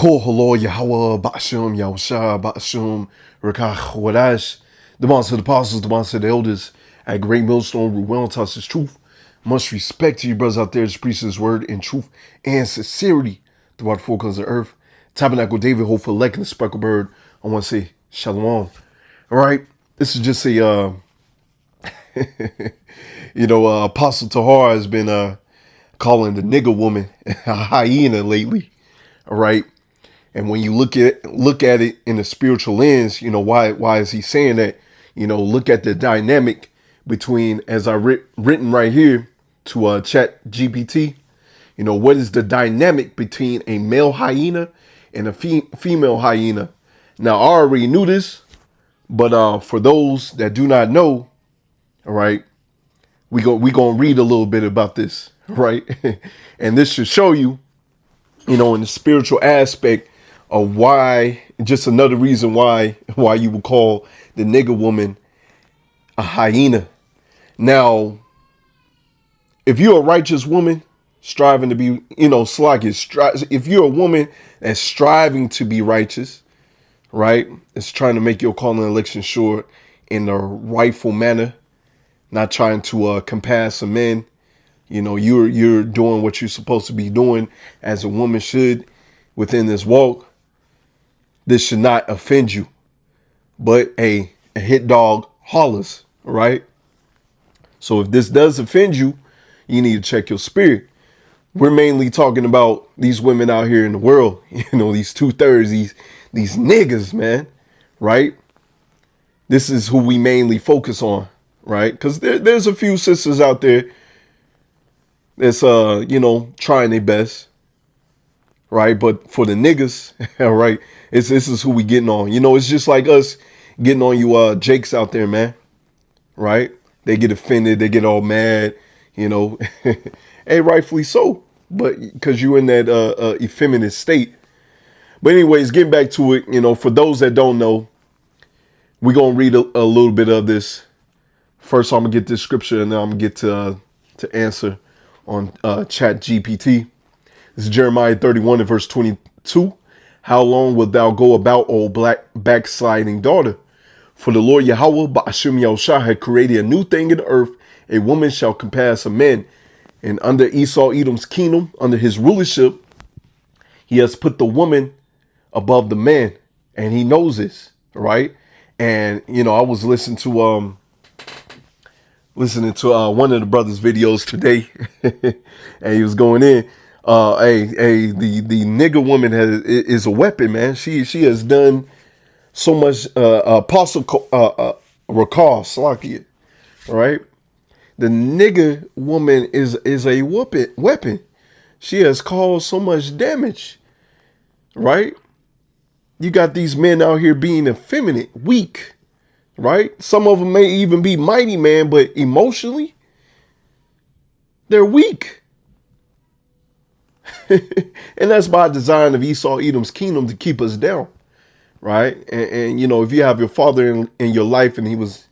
Koholo Yahweh Bashum Yahusha Bashum Rakach Wadash, the monster of the apostles, the monster of the elders at Great Millstone, Ruel tells his truth. Much respect to you brothers out there, to preach his word in truth and sincerity throughout the four corners of the earth. Tabernacle David, Hopeful Elect, and the Speckled Bird. I want to say Shalom. All right, this is just a Apostle Tahar has been calling the nigger woman a hyena lately. All right. And when you look at it in a spiritual lens, why is he saying that? Look at the dynamic between, as I written right here to Chat GPT. What is the dynamic between a male hyena and a female hyena? Now, I already knew this, but for those that do not know, all right, we gonna read a little bit about this, right? And this should show you, in the spiritual aspect of why, just another reason why you would call the nigger woman a hyena. Now, if you're a righteous woman striving to be, if you're a woman that's striving to be righteous, right? It's trying to make your calling and election sure in a rightful manner, not trying to compass some men. You're doing what you're supposed to be doing as a woman should within this walk. This should not offend you, but a hit dog hollers, right? So if this does offend you, you need to check your spirit. We're mainly talking about these women out here in the world, these 2/3, these niggas, man, right? This is who we mainly focus on, right? Because there's a few sisters out there that's, trying their best, right? But for the niggas, all right, this is who we getting on. It's just like us getting on you Jakes out there, man, right? They get offended, they get all mad, and rightfully so, but because you're in that effeminate state. But anyways, getting back to it, for those that don't know, we're gonna read a little bit of this. First, I'm gonna get this scripture, and then I'm gonna get to answer on Chat GPT. This is Jeremiah 31 and verse 22. How long wilt thou go about, O black backsliding daughter? For the Lord Yahweh Ba'ashim Yahushua had created a new thing in the earth. A woman shall compass a man. And under Esau Edom's kingdom, under his rulership, he has put the woman above the man. And he knows this, right? And, I was listening to one of the brothers' videos today. And he was going in. The nigger woman is a weapon, man. She has done so much. Apostle Rakal Slakia, right? The nigger woman is a weapon. She has caused so much damage, right? You got these men out here being effeminate, weak, right? Some of them may even be mighty, man, but emotionally, they're weak. And that's by design of Esau Edom's kingdom, to keep us down, right? And if you have your father in your life and he was,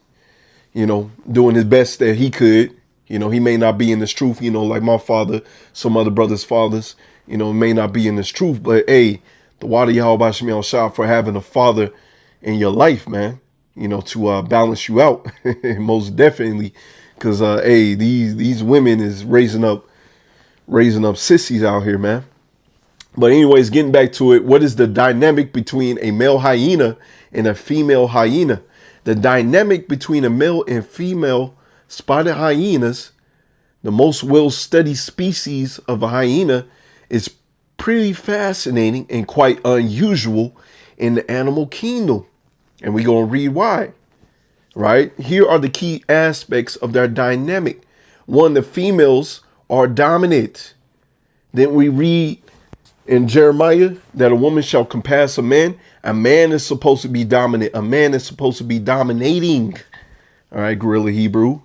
doing his best that he could, he may not be in this truth, like my father, some other brothers' fathers, may not be in this truth. But hey, the water Yahweh Shemel Shah for having a father in your life, man, to balance you out, most definitely. Because these women is raising up sissies out here, man. But anyways, getting back to it, what is the dynamic between a male hyena and a female hyena? The dynamic between a male and female spotted hyenas, the most well-studied species of a hyena, is pretty fascinating and quite unusual in the animal kingdom. And we're going to read why, right? Here are the key aspects of their dynamic. One, the females are dominant. Then we read in Jeremiah that a woman shall compass a man. A man is supposed to be dominant. A man is supposed to be dominating. All right, Gorilla Hebrew.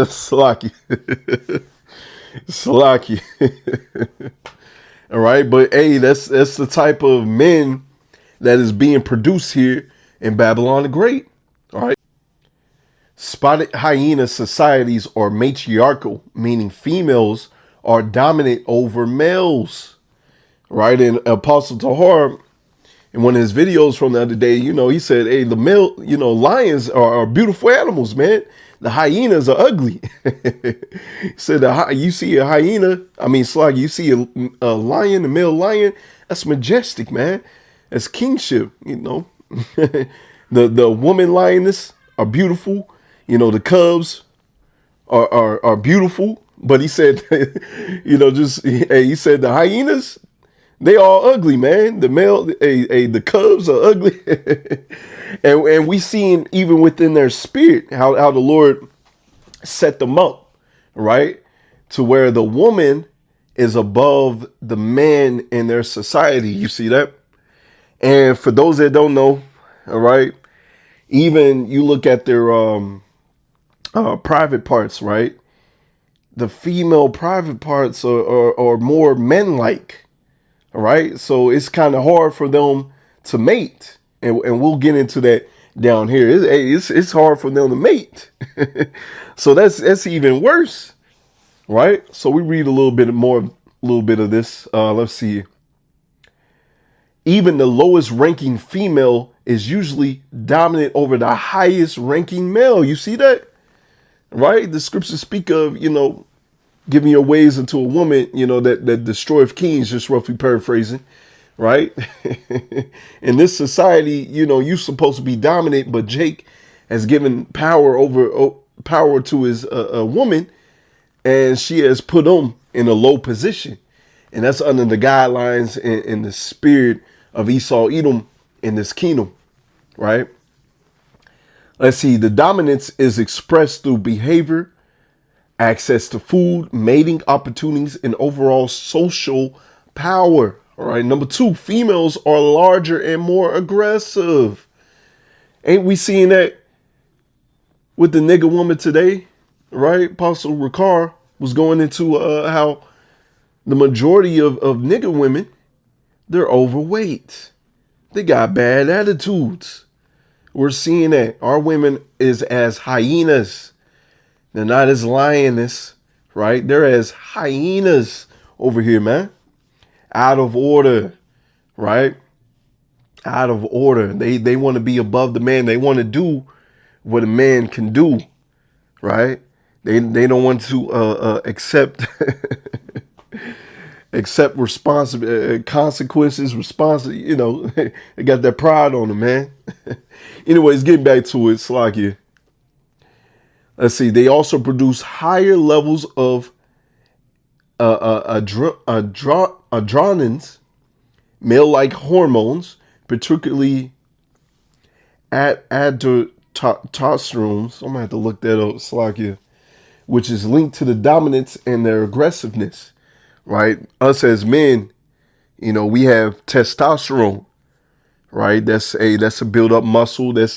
Slacky. Slacky. All right, but hey, that's the type of men that is being produced here in Babylon the Great. All right. Spotted hyena societies are matriarchal, meaning females are dominant over males, right? And Apostle Tahar, in one of his videos from the other day, he said, hey, the male, lions are beautiful animals, man. The hyenas are ugly. He said, you see a hyena, Slag, you see a lion, a male lion, that's majestic, man. That's kingship, the woman lioness are beautiful. The cubs are beautiful. But he said, he said the hyenas, they all ugly, man. The cubs are ugly. and we seen even within their spirit how the Lord set them up, right? To where the woman is above the man in their society. You see that? And for those that don't know, all right, even you look at their private parts, right? The female private parts are more men-like, all right? So it's kind of hard for them to mate. And we'll get into that down here. It's hard for them to mate. So that's even worse, right? So we read a little bit of this. Let's see. Even the lowest ranking female is usually dominant over the highest ranking male. You see that? Right? The scriptures speak of, giving your ways into a woman, that destroyeth kings, just roughly paraphrasing, right? In this society, you're supposed to be dominant, but Jake has given power to his a woman, and she has put him in a low position. And that's under the guidelines and the spirit of Esau Edom in this kingdom, right? Let's see. The dominance is expressed through behavior, access to food, mating opportunities, and overall social power. All right. Number 2, females are larger and more aggressive. Ain't we seeing that with the nigga woman today? Right? Apostle Ricard was going into how the majority of nigga women, they're overweight. They got bad attitudes. We're seeing that our women is as hyenas. They're not as lioness, right? They're as hyenas over here, man. Out of order, right? Out of order. They want to be above the man. They want to do what a man can do, right? They don't want to accept accept consequences, they got that pride on them, man. Anyways, getting back to it, Slakia. Let's see. They also produce higher levels of adrenals, male-like hormones, particularly testosterone. I'm gonna have to look that up, Slakia, which is linked to the dominance and their aggressiveness. Right, us as men, we have testosterone. Right, that's a build up muscle. We're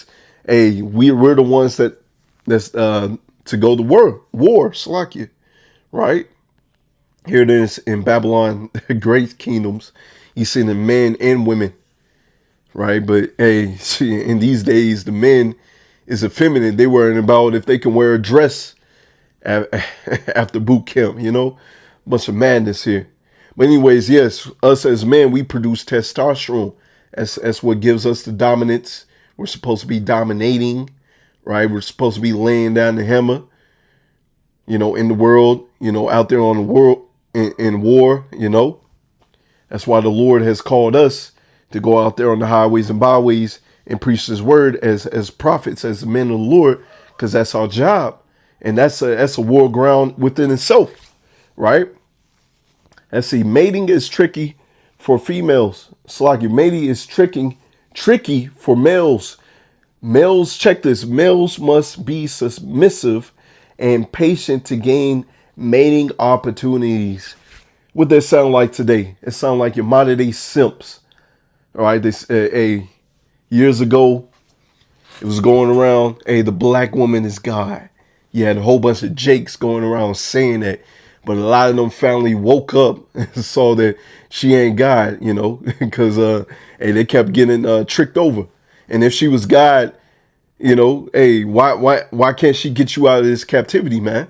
the ones that's to go to war. Slakia, right? Here it is in Babylon, great kingdoms. You see the men and women, right? But in these days, the men is effeminate. They worrying about if they can wear a dress after boot camp. Bunch of madness here. But anyways, yes, us as men, we produce testosterone. That's what gives us the dominance. We're supposed to be dominating, right? We're supposed to be laying down the hammer, in the world, out there on the world in war, That's why the Lord has called us to go out there on the highways and byways and preach his word as prophets, as the men of the Lord, because that's our job. And that's a war ground within itself. Right? Let's see. Mating is tricky for females. Slaki, mating is tricky for males. Males, check this. Males must be submissive and patient to gain mating opportunities. What that sound like today? It sound like your modern day simps. All right. This years ago, it was going around. Hey, the black woman is God. You had a whole bunch of Jakes going around saying that. But a lot of them finally woke up and saw that she ain't God, because they kept getting tricked over. And if she was God, why can't she get you out of this captivity, man?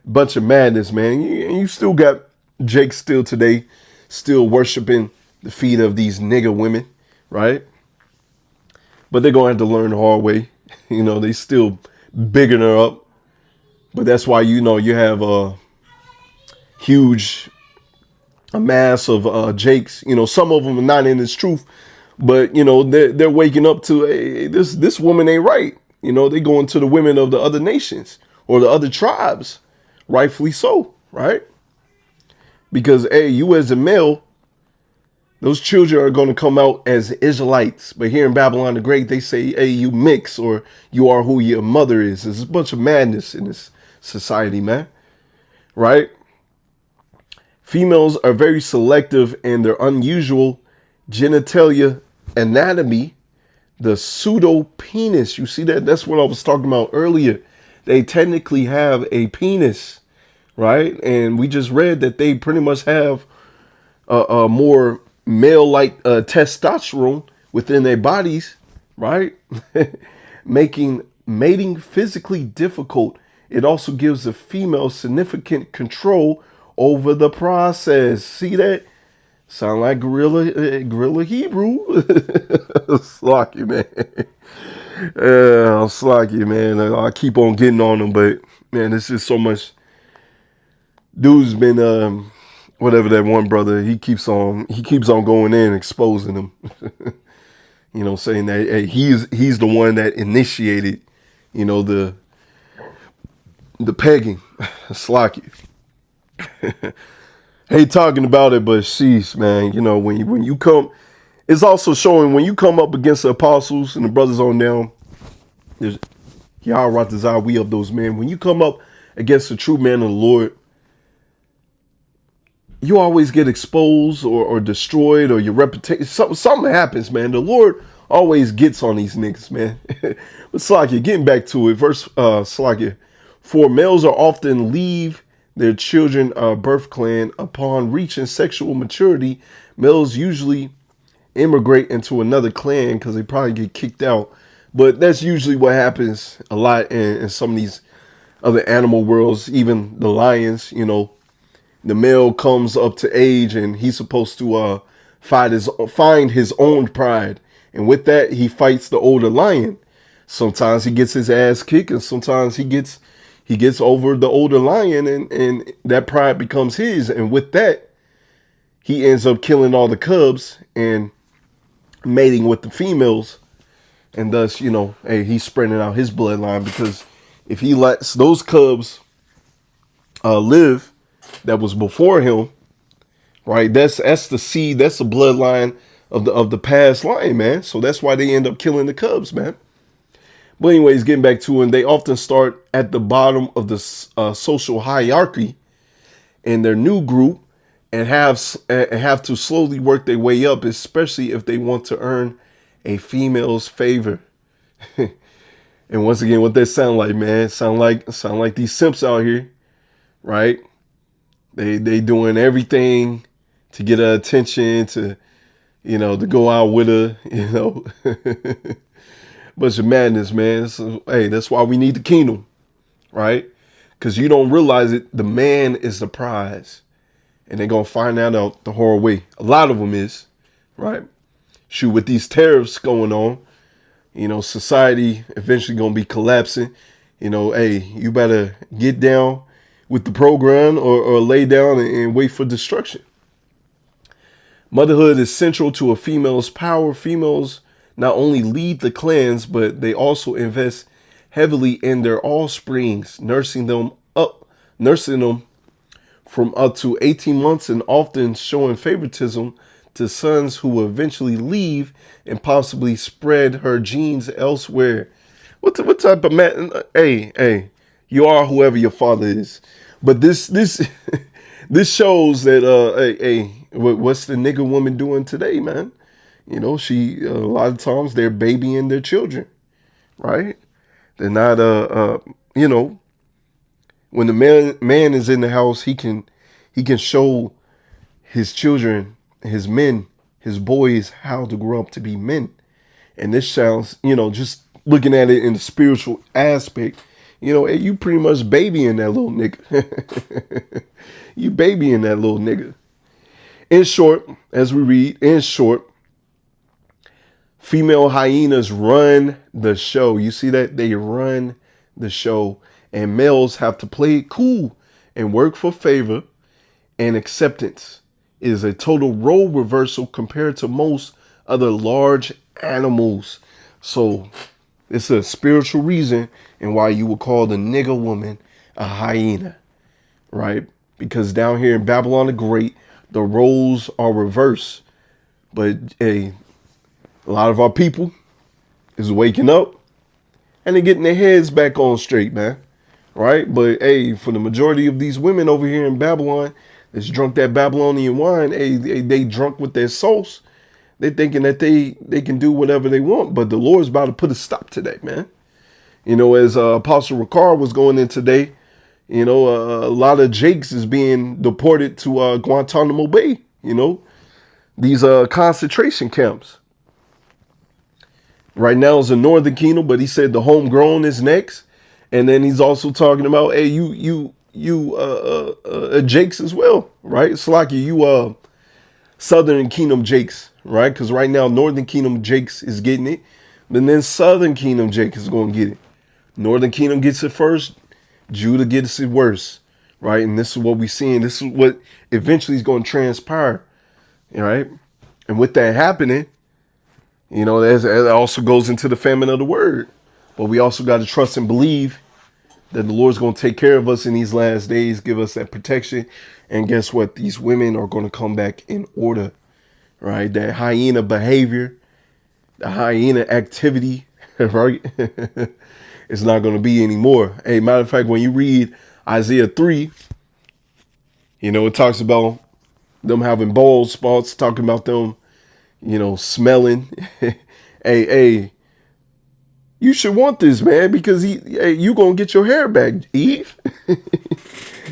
Bunch of madness, man. You still got Jake still today, still worshiping the feet of these nigga women, right? But they're going to have to learn the hard way. They still bigging her up. But that's why, you have a huge a mass of Jakes. Some of them are not in his truth, but they're waking up to, hey, this woman ain't right. They going to the women of the other nations or the other tribes, rightfully so, right? Because hey, you as a male, those children are going to come out as Israelites. But here in Babylon the Great, they say, hey, you mix, or you are who your mother is. There's a bunch of madness in this society, man. Right? Females are very selective in their unusual genitalia anatomy, the pseudo penis. You see that? That's what I was talking about earlier. They technically have a penis, right? And we just read that they pretty much have a more male-like testosterone within their bodies, right? Making mating physically difficult. It also gives the female significant control over the process. See that? Sound like gorilla Hebrew. Slocky, man. Slocky, man. I keep on getting on them, but man, it's just so much. Dude's been whatever that one brother, he keeps on going in, exposing them. Saying that hey, he's the one that initiated, the pegging. Slocky. Hate talking about it, but sheesh, man, when you come, it's also showing when you come up against the apostles and the brothers on down, there's Yah Ratazah, we of those men. When you come up against the true man of the Lord, you always get exposed or destroyed, or your reputation, something happens, man. The Lord always gets on these niggas, man. But Slakia, getting back to it, verse Slakia, for males are often leave their children birth clan upon reaching sexual maturity. Males usually immigrate into another clan because they probably get kicked out. But that's usually what happens a lot in some of these other animal worlds, even the lions. The male comes up to age and he's supposed to find his own pride. And with that, he fights the older lion. Sometimes he gets his ass kicked, and sometimes he gets over the older lion, and that pride becomes his. And with that, he ends up killing all the cubs and mating with the females. And thus, hey, he's spreading out his bloodline, because if he lets those cubs live that was before him, right? That's the seed, that's the bloodline of the past lion, man. So that's why they end up killing the cubs, man. But anyways, getting back to it, they often start at the bottom of the social hierarchy in their new group and have to slowly work their way up, especially if they want to earn a female's favor. And once again, what that sound like, man? Sound like these simps out here, right? They doing everything to get her attention, to to go out with her, bunch of madness, man. So, hey, that's why we need the kingdom, right? Because you don't realize it, the man is the prize, and they're gonna find that out the hard way. A lot of them is, right? Shoot, with these tariffs going on, society eventually gonna be collapsing. Hey, you better get down with the program, or lay down and wait for destruction. Motherhood is central to a female's power. Females not only lead the clans, but they also invest heavily in their offsprings, nursing them from up to 18 months, and often showing favoritism to sons who will eventually leave and possibly spread her genes elsewhere. What type of man? Hey, you are whoever your father is. But this this shows that what's the nigga woman doing today, man? She a lot of times they're babying their children, right? They're not when the man is in the house, he can show his children, his men, his boys how to grow up to be men. And this sounds, just looking at it in the spiritual aspect, Hey, you pretty much babying that little nigga. You babying that little nigga. In short, as we read, in short, female hyenas run the show. You see that? They run the show. And males have to play it cool and work for favor and acceptance. It is a total role reversal compared to most other large animals. So it's a spiritual reason and why you would call the nigger woman a hyena, right? Because down here in Babylon the Great, the roles are reversed. But a lot of our people is waking up and they're getting their heads back on straight, man. Right? But hey, for the majority of these women over here in Babylon that's drunk that Babylonian wine, hey, they drunk with their sauce. They thinking that they can do whatever they want, but the Lord's about to put a stop to that, man. As Apostle Ricard was going in today, a lot of Jakes is being deported to Guantanamo Bay. These concentration camps. Right now it's the Northern Kingdom, but he said the homegrown is next, and then he's also talking about, hey, you Jakes as well, right? It's like you Southern Kingdom Jakes, right? Because right now Northern Kingdom Jakes is getting it, but then Southern Kingdom Jakes is going to get it. Northern Kingdom gets it first, Judah gets it worse, right? And this is what we're seeing. This is what eventually is going to transpire, right? And with that happening, that also goes into the famine of the word. But we also got to trust and believe that the Lord's going to take care of us in these last days, give us that protection. And guess what? These women are going to come back in order, right? That hyena behavior, the hyena activity, right? It's not going to be anymore. Hey, matter of fact, when you read Isaiah 3, it talks about them having bald spots, talking about them, smelling. hey, you should want this, man, because you going to get your hair back, Eve.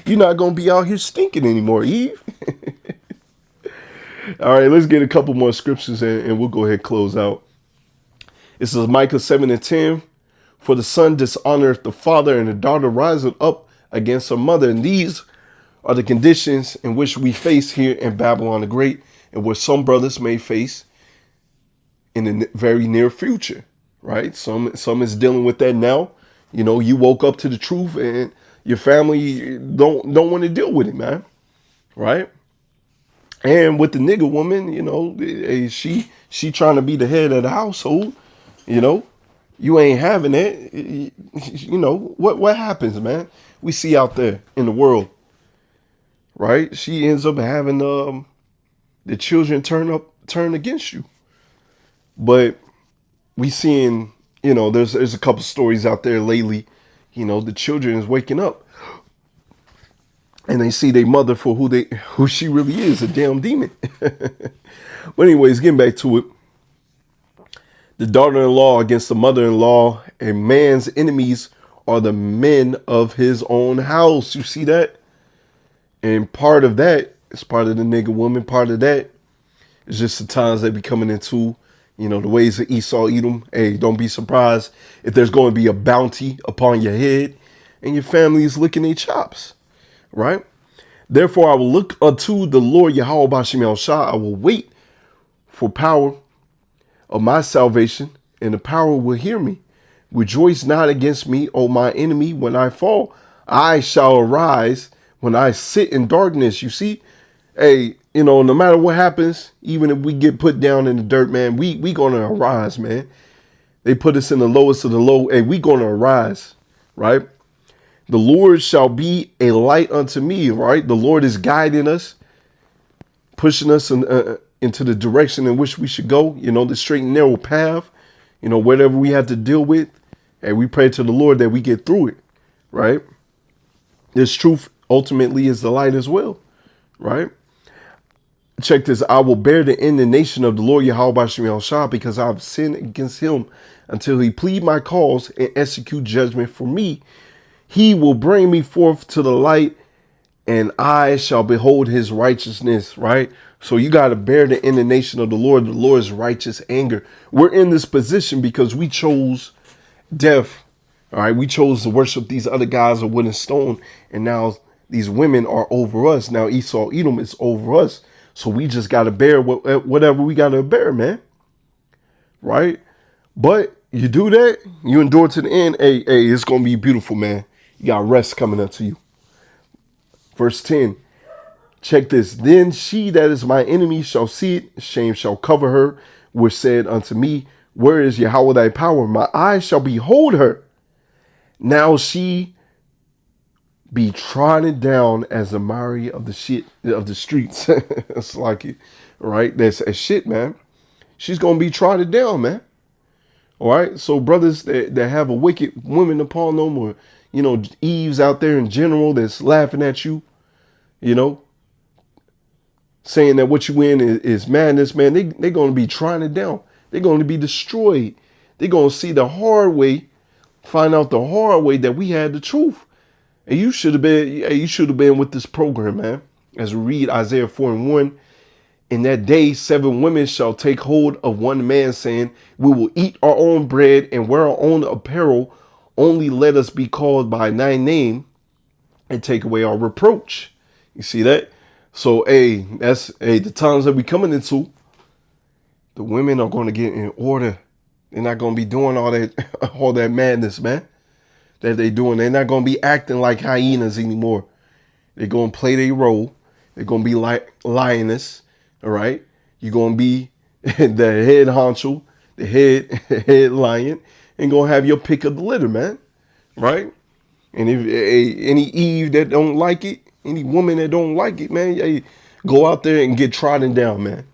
You're not going to be out here stinking anymore, Eve. All right, let's get a couple more scriptures and we'll go ahead and close out. It says Micah 7:10. For the son dishonoreth the father, and the daughter riseth up against her mother. And these are the conditions in which we face here in Babylon the Great, and what some brothers may face in the very near future, right? Some is dealing with that now. You woke up to the truth, and your family don't want to deal with it, man, right? And with the nigger woman, she trying to be the head of the household, You ain't having it. What happens, man? We see out there in the world, right? She ends up having the children turn against you. But we seeing, there's a couple stories out there lately. The children is waking up and they see their mother for who she really is, a damn demon. But anyways, getting back to it. The daughter-in-law against the mother-in-law, a man's enemies are the men of his own house. You see that? And part of that is part of the nigger woman. Part of that is just the times they be coming into, the ways of Esau, Edom. Hey, don't be surprised if there's going to be a bounty upon your head and your family is licking their chops, right? Therefore, I will look unto the Lord Yahweh Bashim El Shah. I will wait for power of my salvation, and the power will hear me. Rejoice not against me, O my enemy, when I fall. I shall arise when I sit in darkness. You see, hey, no matter what happens, even if we get put down in the dirt, man, we gonna arise, man. They put us in the lowest of the low. Hey, we gonna arise, right? The Lord shall be a light unto me, right? The Lord is guiding us, pushing us into the direction in which we should go, the straight and narrow path, whatever we have to deal with. And we pray to the Lord that we get through it, right? This truth ultimately is the light as well, right? Check this. I will bear the indignation of the Lord Yahweh Bashim El Shah, because I have sinned against him, until he plead my cause and execute judgment for me. He will bring me forth to the light, and I shall behold his righteousness, right? So you got to bear the indignation of the Lord's righteous anger. We're in this position because we chose death All right, we chose to worship these other guys of wood and stone, and now these women are over us. Now Esau, Edom is over us, so we just got to bear whatever we got to bear, man. Right? But you do that, you endure to the end. Hey, it's gonna be beautiful, man. You got rest coming up to you. Verse 10. Check this. Then she that is my enemy shall see it, shame shall cover her, which said unto me, where is Yahweh thy power? My eyes shall behold her. Now she be trodden down as the mire of the shit of the streets. It's like it, right? That's a shit, man. She's gonna be trodden down, man. All right. So brothers that have a wicked woman upon them, or Eves out there in general that's laughing at you, you know, saying that what you in is madness, man. They're gonna be trying it down. They're gonna be destroyed. They're gonna see the hard way, find out the hard way that we had the truth. And you should have been with this program, man. As we read Isaiah 4:1, in that day 7 women shall take hold of one man, saying, we will eat our own bread and wear our own apparel. Only let us be called by thy name and take away our reproach. You see that? So, the times that we coming into, the women are going to get in order. They're not going to be doing all that madness, man, that they doing. They're not going to be acting like hyenas anymore. They're going to play their role. They're going to be like lioness, all right? You're going to be the head honcho, the head lion, and going to have your pick of the litter, man, right? And if any Eve that don't like it, any woman that don't like it, man, hey, go out there and get trodden down, man.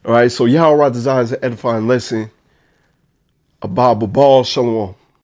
All right, so Yahweh desires an edifying lesson. Abba Babal Shalom.